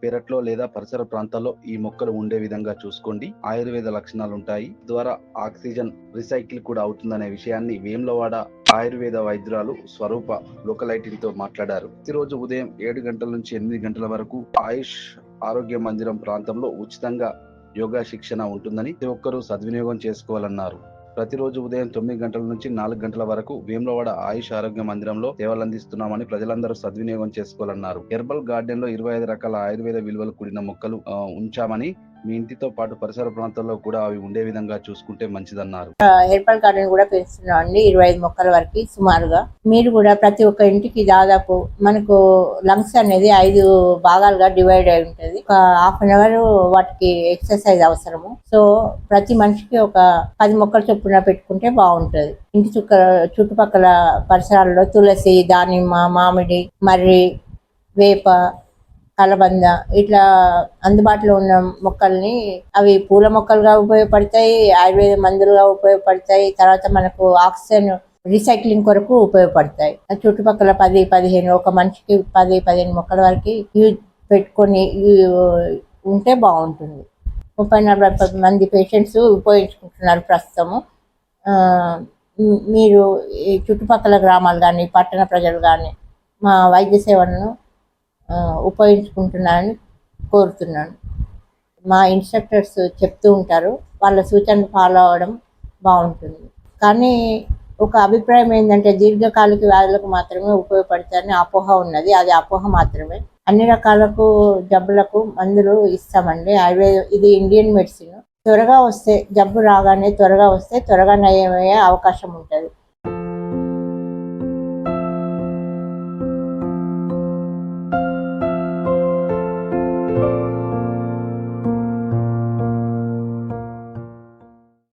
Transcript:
పెరట్లో లేదా పరిసర ప్రాంతాల్లో ఈ మొక్కలు ఉండే విధంగా చూసుకోండి. ఆయుర్వేద లక్షణాలు ఉంటాయి. ద్వారా ఆక్సిజన్ రీసైకిల్ కూడా అవుతుందనే విషయాన్ని వేములవాడ ఆయుర్వేద వైద్యురాలు స్వరూప లోకలైటితో మాట్లాడారు. ప్రతిరోజు ఉదయం 7 గంటల నుంచి 8 గంటల వరకు ఆయుష్ ఆరోగ్య మందిరం ప్రాంతంలో ఉచితంగా యోగా శిక్షణ ఉంటుందని ప్రతి ఒక్కరూ సద్వినియోగం చేసుకోవాలన్నారు. ప్రతిరోజు ఉదయం 9 గంటల నుంచి 4 గంటల వరకు వేములవాడ ఆయుష్ ఆరోగ్య మందిరంలో సేవలు అందిస్తున్నామని ప్రజలందరూ సద్వినియోగం చేసుకోవాలన్నారు. హెర్బల్ గార్డెన్ లో 25 రకాల ఆయుర్వేద విలువలు కూడిన మొక్కలు ఉంచామని, మీ ఇంటితో పాటు పరిసర ప్రాంతాల్లో కూడా అవి ఉండే విధంగా చూసుకుంటే మంచిదన్నారు. హెర్బల్ గార్డెన్ కూడా పెంచుతున్నాం అండి, 25 మొక్కల వరకు సుమారుగా. మీరు కూడా ప్రతి ఒక్క ఇంటికి దాదాపు మనకు లంగ్స్ అనేది 5 భాగాలుగా డివైడ్ అయి ఉంటుంది. ఒక హాఫ్ అన్ అవర్ వాటికి ఎక్సర్సైజ్ అవసరము. సో ప్రతి మనిషికి ఒక 10 మొక్కలు చొప్పున పెట్టుకుంటే బాగుంటది. ఇంటి చుట్టుపక్కల పరిసరాల్లో తులసి, దానిమ్మ, మామిడి, మర్రి, వేప, కలబంద ఇట్లా అందుబాటులో ఉన్న మొక్కల్ని, అవి పూల మొక్కలుగా ఉపయోగపడతాయి, ఆయుర్వేద మందులుగా ఉపయోగపడతాయి, తర్వాత మనకు ఆక్సిజన్ రీసైక్లింగ్ కొరకు ఉపయోగపడతాయి. చుట్టుపక్కల 10-15 ఒక మనిషికి 10-15 మొక్కల వరకు యూజ్ పెట్టుకొని ఉంటే బాగుంటుంది. 30-40 మంది పేషెంట్స్ ఉపయోగించుకుంటున్నారు ప్రస్తుతము. మీరు ఈ చుట్టుపక్కల గ్రామాలు కానీ పట్టణ ప్రజలు కానీ మా వైద్య సేవలను ఉపయోగించుకుంటున్నారని కోరుతున్నాను. మా ఇన్స్ట్రక్టర్స్ చెప్తూ ఉంటారు, వాళ్ళ సూచనలు ఫాలో అవ్వడం బాగుంటుంది. కానీ ఒక అభిప్రాయం ఏంటంటే దీర్ఘకాలిక వ్యాధులకు మాత్రమే ఉపయోగపడతాయని అపోహ ఉన్నది. అది అపోహ మాత్రమే. అన్ని రకాలకు జబ్బులకు మందులు ఇస్తామండి. ఇది ఇండియన్ మెడిసిన్. త్వరగా వస్తే, జబ్బు రాగానే త్వరగా వస్తే త్వరగా నయమయ్యే అవకాశం ఉంటుంది.